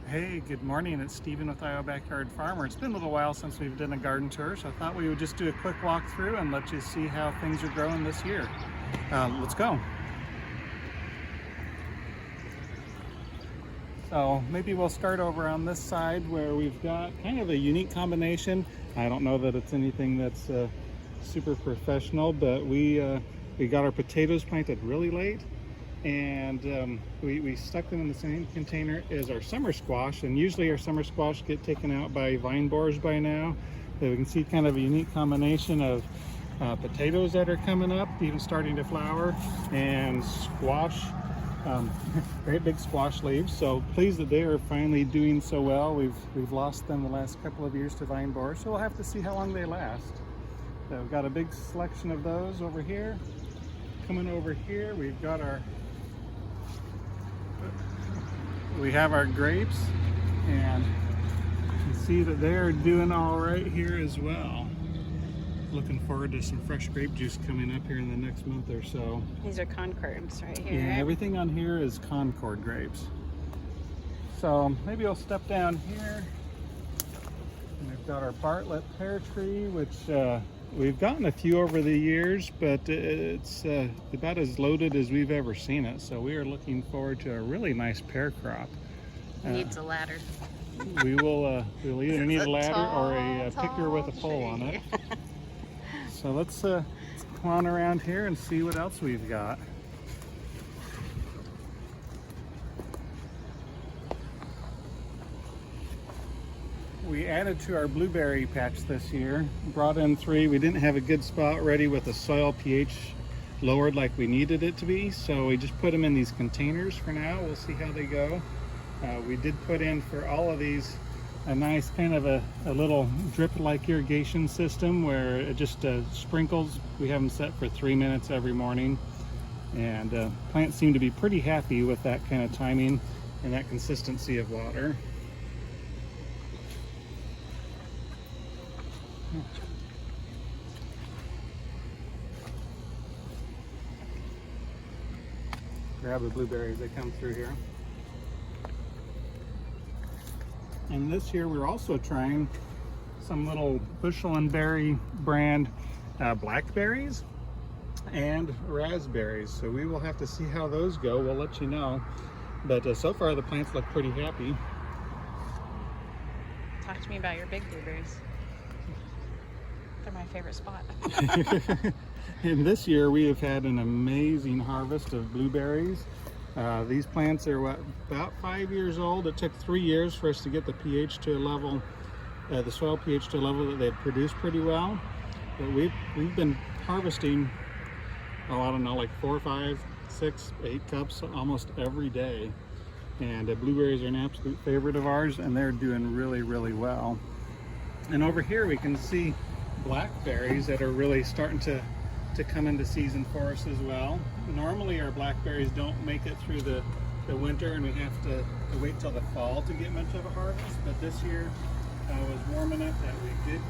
Hey, good morning. It's Stephen with Iowa Backyard Farmer. It's been a little while since we've done a garden tour, so I thought we would just do a quick walkthrough and let you see how things are growing this year. Let's go. So maybe we'll start over on this side where we've got kind of a unique combination. I don't know that it's anything that's super professional, but we got our potatoes planted really late. And we stuck them in the same container as our summer squash, and usually our summer squash get taken out by vine borers by now. But we can see kind of a unique combination of potatoes that are coming up, even starting to flower, and squash, great big squash leaves. So pleased that they are finally doing so well. We've lost them the last couple of years to vine borers, so we'll have to see how long they last. So we've got a big selection of those over here. Coming over here, we have our grapes, and you can see that they're doing all right here as well. Looking forward to some fresh grape juice coming up here in the next month or so. These are Concords right here. Yeah, everything on here is Concord grapes. So maybe I'll step down here. And we've got our Bartlett pear tree, which we've gotten a few over the years, but it's about as loaded as we've ever seen it. So we are looking forward to a really nice pear crop. Needs a ladder. We'll either need a ladder or a picker with a pole on it. So let's come on around here and see what else we've got. We added to our blueberry patch this year, brought in 3. We didn't have a good spot ready with the soil pH lowered like we needed it to be, so we just put them in these containers for now. We'll see how they go. We did put in for all of these a nice kind of a little drip-like irrigation system where it just sprinkles. We have them set for 3 minutes every morning, and plants seem to be pretty happy with that kind of timing and that consistency of water. Grab the blueberries that come through here. And this year we're also trying some little Bushel and Berry brand blackberries and raspberries. So we will have to see how those go. We'll let you know. But so far the plants look pretty happy. Talk to me about your big blueberries. They're my favorite spot. And this year we have had an amazing harvest of blueberries. These plants are about 5 years old. It took 3 years for us to get the pH to a level, the soil pH to a level that they'd produce pretty well. But we've been harvesting, oh, I don't know, like 4, 5, 6, 8 cups almost every day. And blueberries are an absolute favorite of ours, and they're doing really, really well. And over here we can see blackberries that are really starting to come into season for us as well. Normally our blackberries don't make it through the winter, and we have to wait till the fall to get much of a harvest, but this year was warm enough that we did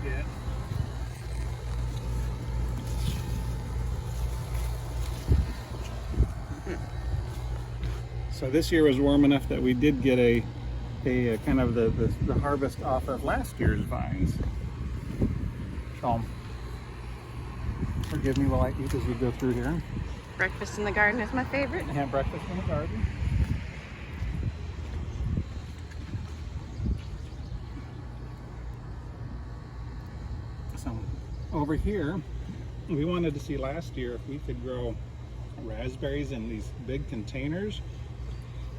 get a kind of the harvest off of last year's vines. So forgive me while I eat as we go through here. Breakfast in the garden is my favorite. Have breakfast in the garden. So over here, we wanted to see last year if we could grow raspberries in these big containers,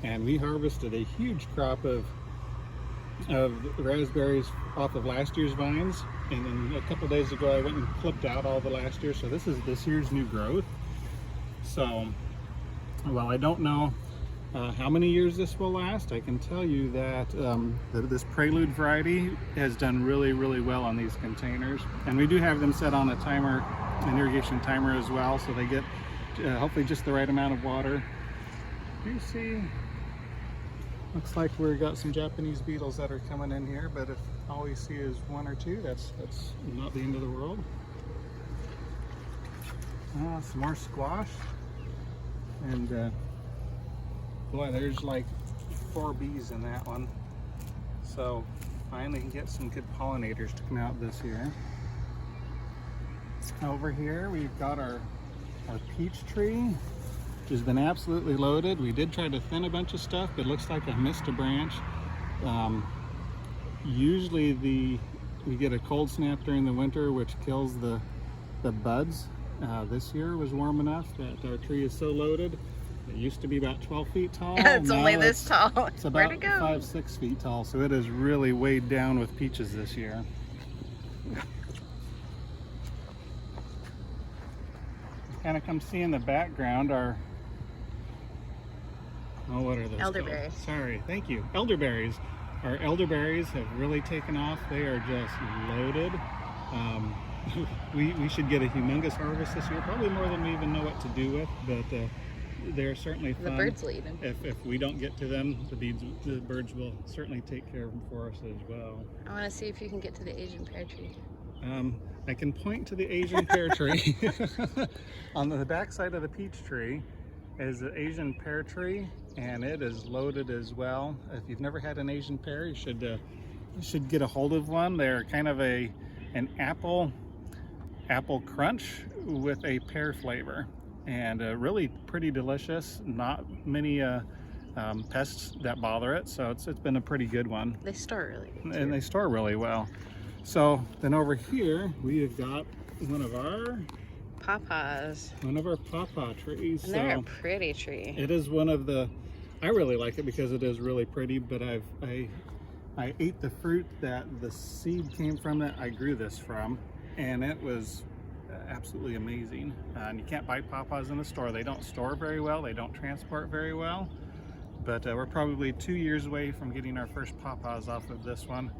and we harvested a huge crop of raspberries off of last year's vines. And then a couple days ago I went and clipped out all the last year, so this is this year's new growth. So while I don't know how many years this will last, I can tell you that this Prelude variety has done really, really well on these containers. And we do have them set on a timer, an irrigation timer as well, so they get hopefully just the right amount of water. You see, looks like we've got some Japanese beetles that are coming in here, but if all we see is 1 or 2, that's not the end of the world. Some more squash, and boy, there's like 4 bees in that one. So finally can get some good pollinators to come out this year. Over here we've got our peach tree, which has been absolutely loaded. We did try to thin a bunch of stuff, but it looks like I missed a branch. Usually we get a cold snap during the winter, which kills the buds. This year was warm enough that our tree is so loaded. It used to be about 12 feet tall. It's Now only this tall. It's about Where'd it go? 5-6 feet tall, so it is really weighed down with peaches this year. Kind of come see in the background our, oh, what are those Elderberry. called? Sorry, thank you. Elderberries. Our elderberries have really taken off. They are just loaded. We should get a humongous harvest this year, probably more than we even know what to do with, but they're certainly fun. The birds will eat them. If we don't get to them, the birds will certainly take care of them for us as well. I want to see if you can get to the Asian pear tree. I can point to the Asian pear tree. On the back side of the peach tree is the Asian pear tree, and it is loaded as well. If you've never had an Asian pear, you should get a hold of one. They're kind of an apple crunch with a pear flavor, and really pretty delicious. Not many pests that bother it, so it's been a pretty good one. They store really good. And they store really well. So then over here we have got one of our pawpaw trees. And they're a pretty tree. It is one of the, I really like it because it is really pretty, but I ate the fruit that the seed came from that I grew this from, and it was absolutely amazing. And you can't buy pawpaws in the store. They don't store very well, they don't transport very well, but we're probably 2 years away from getting our first pawpaws off of this one,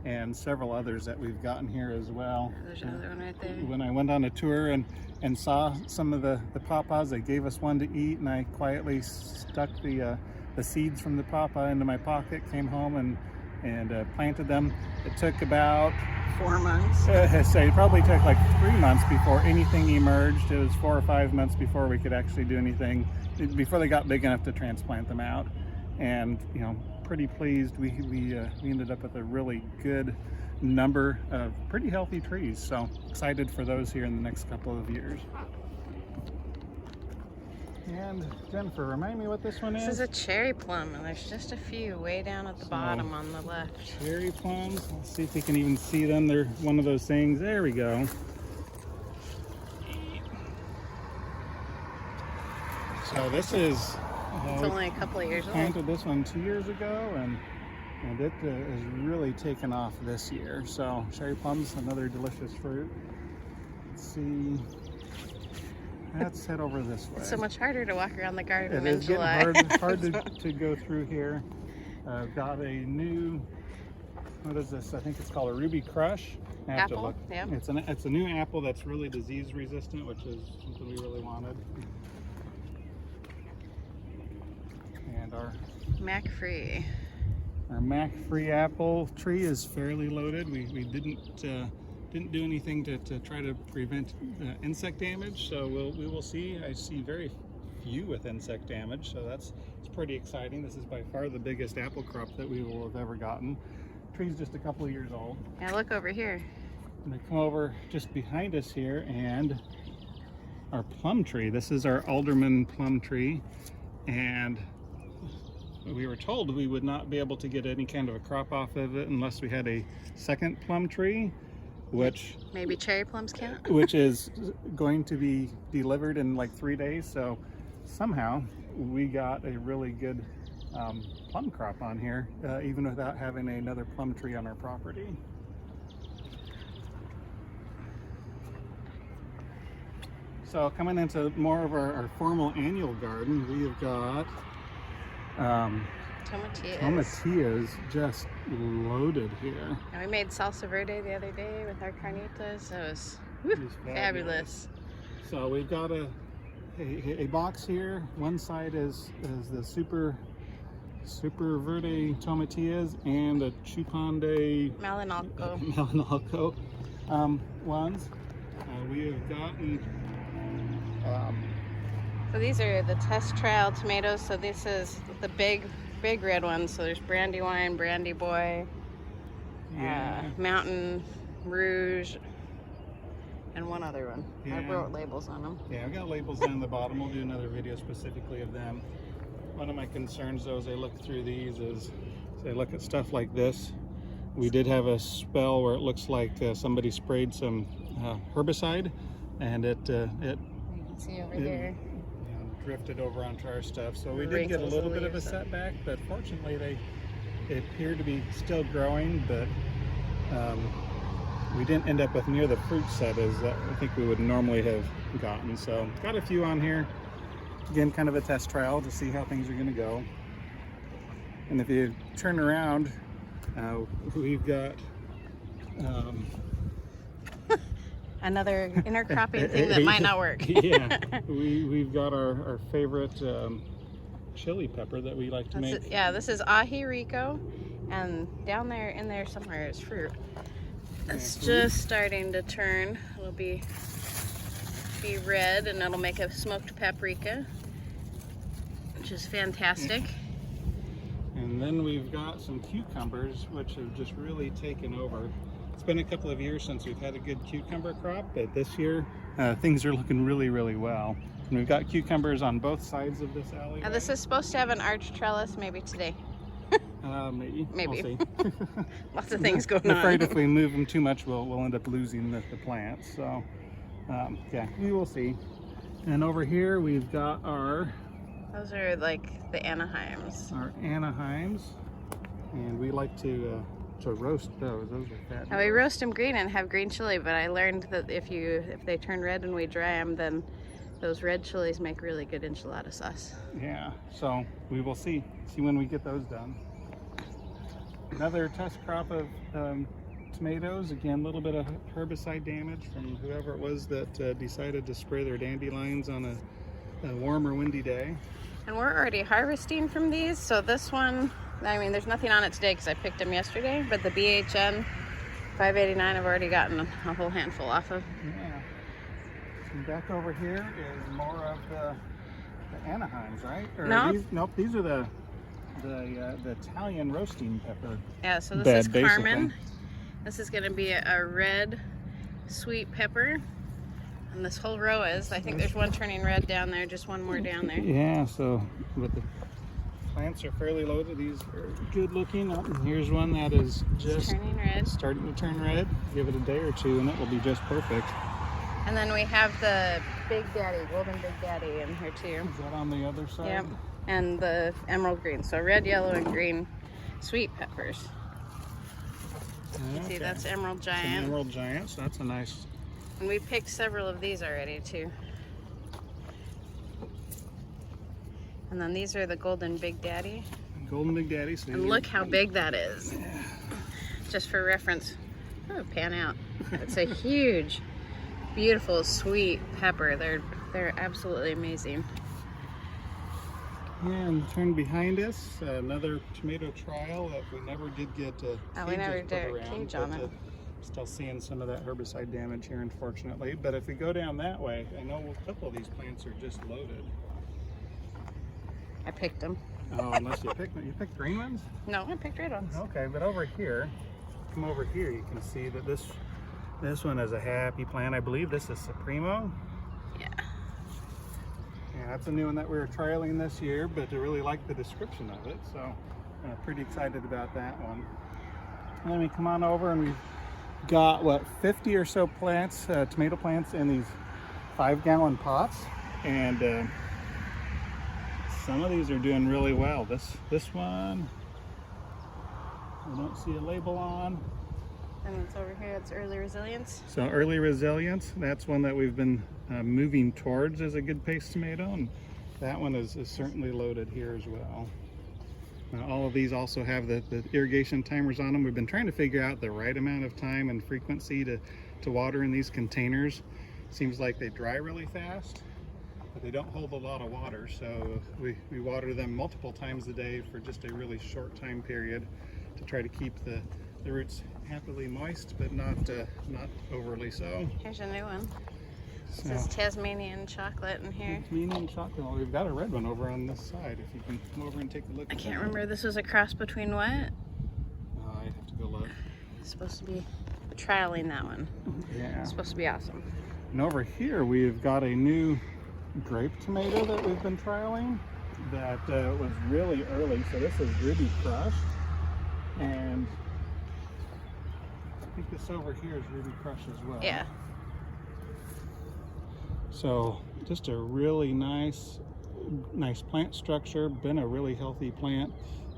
and several others that we've gotten here as well. There's another one right there. When I went on a tour and saw some of the pawpaws, they gave us one to eat, and I quietly stuck the seeds from the pawpaw into my pocket, came home and planted them. It took about 4 months. so it probably took like 3 months before anything emerged. It was 4 or 5 months before we could actually do anything, before they got big enough to transplant them out. And you know, pretty pleased. We ended up with a really good number of pretty healthy trees, so excited for those here in the next couple of years. And Jennifer, remind me what this one is. This is a cherry plum, and there's just a few way down at the bottom on the left. Cherry plums. Let's see if we can even see them. They're one of those things. There we go. So this is. It's only a couple of years old. Planted this one 2 years ago, and it has really taken off this year. So cherry plums, another delicious fruit. Let's see. Let's head over this way. It's so much harder to walk around the garden It in is July. getting hard to go through here. I've got a new, what is this? I think it's called a Ruby Crush. I have to Apple, look. yeah. It's a new apple that's really disease resistant, which is something we really wanted. And our Mac-free. Mac-free apple tree is fairly loaded. We didn't do anything to try to prevent insect damage, so we will see. I see very few with insect damage, so it's pretty exciting. This is by far the biggest apple crop that we will have ever gotten. The tree's just a couple of years old. Now look over here. And I come over just behind us here, and our plum tree. This is our alderman plum tree, and we were told we would not be able to get any kind of a crop off of it unless we had a second plum tree, which Maybe cherry plums count? which is going to be delivered in like 3 days. So somehow we got a really good plum crop on here, even without having another plum tree on our property. So coming into more of our formal annual garden, we have got tomatillas just loaded here. And we made salsa verde the other day with our carnitas. It was fabulous. So we've got a box here. One side is the super verde tomatillas and the chupande Malinalco. ones. We have gotten So these are the test trial tomatoes. So this is the big red ones. So there's Brandywine, Brandy Boy, Mountain Rouge, and one other one. I Yeah. wrote labels on them. Yeah, I've got labels down the bottom. We'll do another video specifically of them. One of my concerns though as I look through these is, as I look at stuff like this, we did have a spell where it looks like somebody sprayed some herbicide, and it You can see over here. drifted over onto our stuff. So we did get a Wrinkles little of bit of a leaves. setback, but fortunately they appear to be still growing, but we didn't end up with near the fruit set as I think we would normally have gotten. So got a few on here. Again, kind of a test trial to see how things are going to go. And if you turn around, we've got Another intercropping thing that might not work. Yeah, we've got our favorite chili pepper that we like to make. Yeah, this is aji rico, and down there in there somewhere is fruit. It's just starting to turn. It'll be red, and it'll make a smoked paprika, which is fantastic. And then we've got some cucumbers, which have just really taken over. It's been a couple of years since we've had a good cucumber crop, but this year things are looking really, really well. And we've got cucumbers on both sides of this alley. Now, this is supposed to have an arch trellis maybe today. Maybe. Maybe. We'll see. Lots of things going I'm afraid on. if we move them too much, we'll end up losing the plants. So, yeah, we will see. And over here we've got our Those are like the Anaheims. Anaheims, and we like to roast those. Those are fat. Now we roast them green and have green chili, but I learned that if they turn red and we dry them, then those red chilies make really good enchilada sauce. Yeah, so we will see when we get those done. Another test crop of tomatoes. Again, a little bit of herbicide damage from whoever it was that decided to spray their dandelions on a warm or windy day. And we're already harvesting from these, so this one, I mean, there's nothing on it today because I picked them yesterday, but the BHN 589 I've already gotten a whole handful off of. Yeah. And back over here is more of the Anaheims, right? Or No. Nope, these are the Italian roasting pepper. Yeah, so this Bed, is Carmen. basically. This is going to be a red sweet pepper. And this whole row is, I think there's one turning red down there, just one more down there. Yeah, so but the plants are fairly loaded. These are good looking. Oh, and here's one that is just Turning red. starting to turn red. Give it a day or two and it will be just perfect. And then we have the Big Daddy, Golden Big Daddy in here too. Is that on the other side? Yep. And the emerald green. So red, yellow, and green sweet peppers. You see, that's Emerald It's an Giant. Emerald Giant, so that's a nice. And we picked several of these already too. And then these are the Golden Big Daddy. Golden Big Daddy. So And look how big that is. Just for reference. Oh, pan out. It's a huge, beautiful, sweet pepper. They're absolutely amazing. And turn behind us, another tomato trial that we never did get We never cages did put a around, cage on but, it. still seeing some of that herbicide damage here, unfortunately. But if we go down that way, I know a couple of these plants are just loaded. I picked them. Oh, unless you picked green ones? No, I picked red ones. Okay, but over here, come over here, you can see that this one is a happy plant. I believe this is Supremo. Yeah. Yeah, that's a new one that we were trialing this year, but I really like the description of it, so pretty excited about that one. And then we come on over and we've got, what, 50 or so plants, tomato plants in these 5-gallon pots, and some of these are doing really well. This one, I don't see a label on. And it's over here, it's Early Resilience. So Early Resilience, that's one that we've been moving towards as a good pace tomato, and that one is certainly loaded here as well. All of these also have the irrigation timers on them. We've been trying to figure out the right amount of time and frequency to water in these containers. Seems like they dry really fast, but they don't hold a lot of water, so we water them multiple times a day for just a really short time period to try to keep the roots happily moist, but not overly so. Here's a new one. So, This is Tasmanian chocolate in here. Tasmanian chocolate. Well, we've got a red one over on this side. If you can come over and take a look. I at can't that. remember, this was a cross between what? I have to go look. Supposed to be trialing that one. Yeah. It's supposed to be awesome. And over here we've got a new grape tomato that we've been trialing that was really early. So this is Ruby Crush, and I think this over here is Ruby Crush as well. Yeah. So just a really nice plant structure, been a really healthy plant,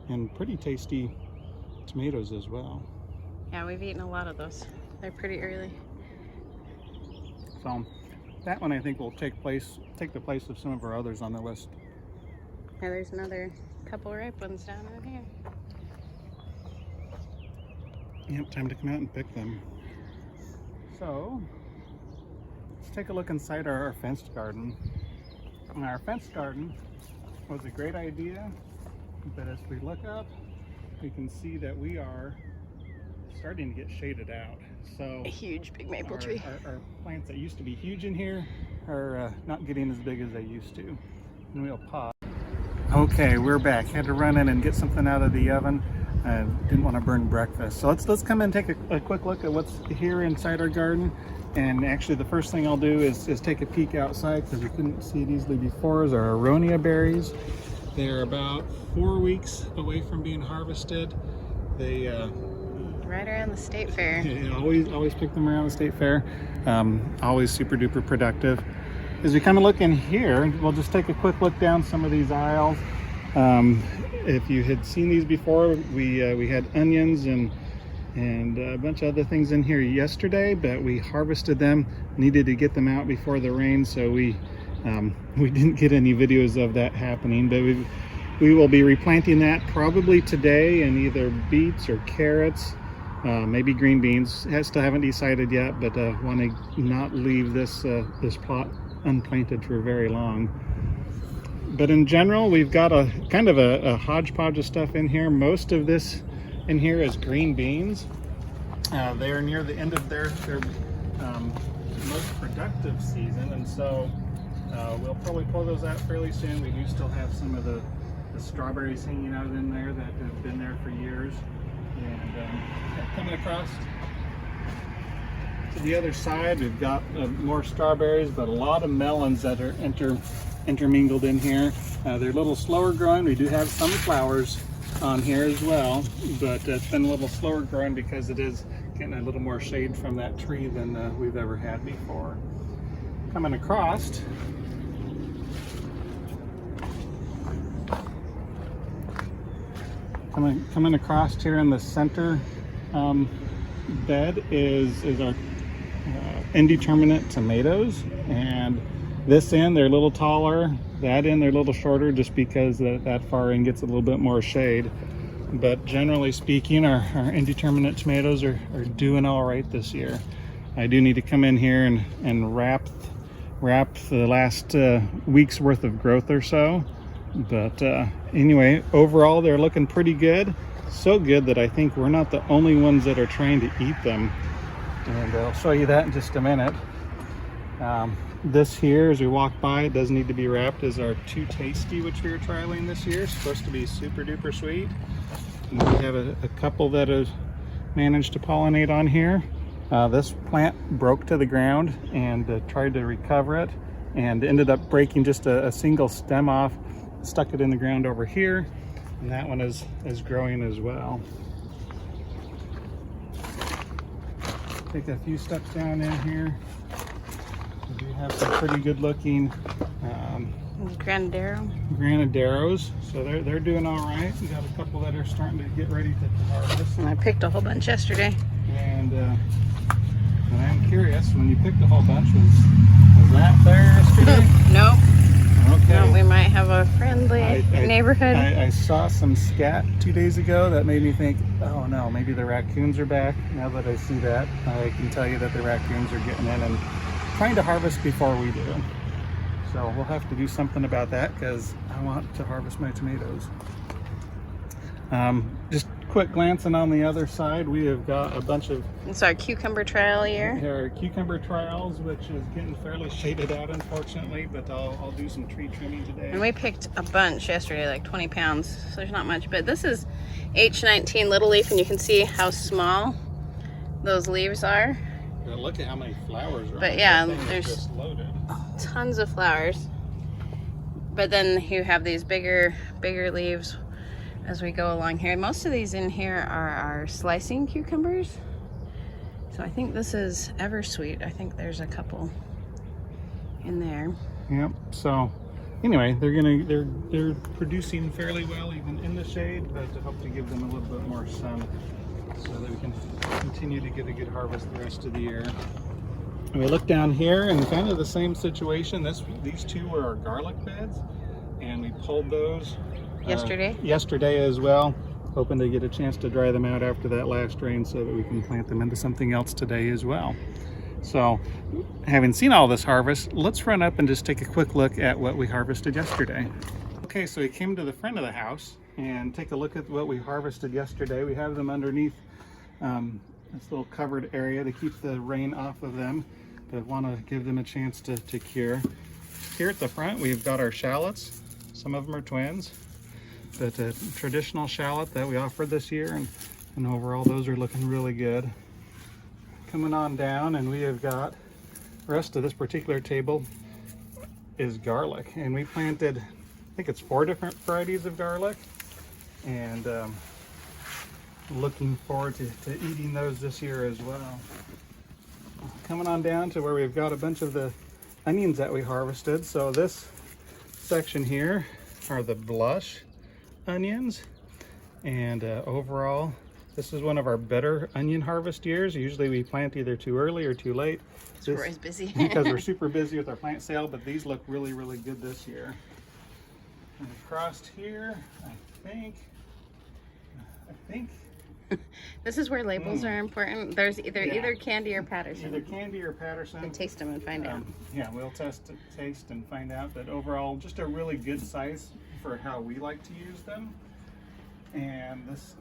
and pretty tasty tomatoes as well. Yeah, we've eaten a lot of those. They're pretty early. So that one I think will take the place of some of our others on the list. Yeah, there's another couple ripe ones down in here. Yep, time to come out and pick them. So let's take a look inside our fenced garden. And our fenced garden was a great idea, but as we look up, we can see that we are starting to get shaded out. So A huge big maple tree. Our plants that used to be huge in here are not getting as big as they used to. And we'll pause. Okay, we're back. Had to run in and get something out of the oven. Didn't want to burn breakfast. So let's come in and take a quick look at what's here inside our garden. And actually the first thing I'll do is take a peek outside, because we couldn't see it easily before, is our aronia berries. They're about 4 weeks away from being harvested. They Right around the state fair. always pick them around the state fair. Always super duper productive. As we kind of look in here, we'll just take a quick look down some of these aisles. If you had seen these before, we had onions and a bunch of other things in here yesterday, but we harvested them, needed to get them out before the rain, so we didn't get any videos of that happening. But we will be replanting that probably today in either beets or carrots, maybe green beans. Still haven't decided yet, but want to not leave this plot unplanted for very long. But in general, we've got a kind of a hodgepodge of stuff in here. Most of this in here is green beans. They are near the end of their most productive season, and so we'll probably pull those out fairly soon. We do still have some of the strawberries hanging out in there that have been there for years. And coming across to the other side, we've got more strawberries, but a lot of melons that are intermingled in here. They're a little slower growing. We do have some flowers on here as well, but it's been a little slower growing because it is getting a little more shade from that tree than we've ever had before. Coming across, coming across here in the center bed is our indeterminate tomatoes, and this end they're a little taller, that end they're a little shorter, just because that far end gets a little bit more shade. But generally speaking, our indeterminate tomatoes are doing all right this year. I do need to come in here and wrap the last week's worth of growth or so. But anyway, overall they're looking pretty good. So good that I think we're not the only ones that are trying to eat them. And I'll show you that in just a minute. This here, as we walk by, it does need to be wrapped, is our Too Tasty, which we are trialing this year. It's supposed to be super duper sweet. And we have a couple that have managed to pollinate on here. This plant broke to the ground and tried to recover it, and ended up breaking just a single stem off, stuck it in the ground over here, and that one is growing as well. Take a few steps down in here. We do have some pretty good looking granaderos, so they're doing all right. We got a couple that are starting to get ready to harvest. And I picked a whole bunch yesterday. And I'm curious, when you picked a whole bunch, was that there yesterday? Nope. Okay. No, we might have a friendly neighborhood. I saw some scat 2 days ago that made me think, oh no, maybe the raccoons are back. Now that I see that, I can tell you that the raccoons are getting in and trying to harvest before we do. So we'll have to do something about that, because I want to harvest my tomatoes. Just quick glancing on the other side, we have got a bunch of... It's our cucumber trial year. Our cucumber trials, which is getting fairly shaded out, unfortunately, but I'll do some tree trimming today. And we picked a bunch yesterday, like 20 pounds, so there's not much. But this is H19 Little Leaf, and you can see how small those leaves are. But look at how many flowers are on But it. yeah, That thing is there's just loaded. tons of flowers. But then you have these bigger leaves as we go along here. Most of these in here are our slicing cucumbers. So I think this is Eversweet. I think there's a couple in there. Yep. So anyway, they're producing fairly well even in the shade, but I hope to give them a little bit more sun so that we can continue to get a good harvest the rest of the year. And we look down here and kind of the same situation. These two were our garlic beds, and we pulled those yesterday as well, hoping to get a chance to dry them out after that last rain so that we can plant them into something else today as well. So having seen all this harvest, let's run up and just take a quick look at what we harvested yesterday. Okay, so we came to the front of the house and take a look at what we harvested yesterday. We have them underneath this little covered area to keep the rain off of them, but want to give them a chance to cure. Here at the front, we've got our shallots. Some of them are twins, but a traditional shallot that we offered this year, and overall those are looking really good. Coming on down, and we have got the rest of this particular table is garlic, and we planted, I think it's 4 different varieties of garlic, and looking forward to eating those this year as well. Coming on down to where we've got a bunch of the onions that we harvested. So this section here are the blush onions, and overall this is one of our better onion harvest years. Usually we plant either too early or too late. Roy's busy. Because we're super busy with our plant sale, but these look really, really good this year. And across here, I think This is where labels are important. There's either Candy or Patterson. either Candy or Patterson. And taste them and find out. Yeah, we'll taste and find out. But overall, just a really good size for how we like to use them. And this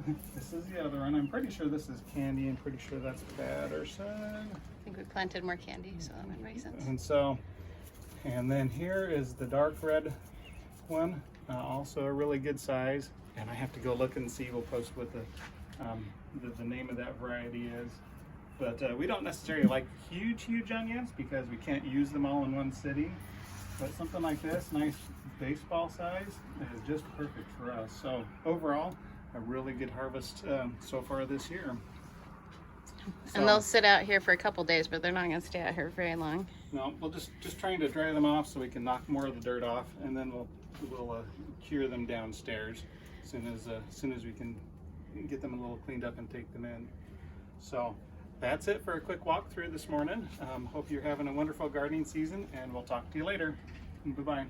is the other one. I'm pretty sure this is Candy. I'm pretty sure that's Patterson. I think we planted more Candy, so that would make sense. And then here is the dark red one, also a really good size. And I have to go look and see. We'll post what the name of that variety is. But we don't necessarily like huge onions because we can't use them all in one sitting. But something like this, nice baseball size, is just perfect for us. So overall, a really good harvest so far this year. And they'll sit out here for a couple days, but they're not going to stay out here very long. No, we'll just trying to dry them off so we can knock more of the dirt off, and then we'll cure them downstairs as soon as we can get them a little cleaned up and take them in. So that's it for a quick walkthrough this morning. Hope you're having a wonderful gardening season, and we'll talk to you later. Bye-bye.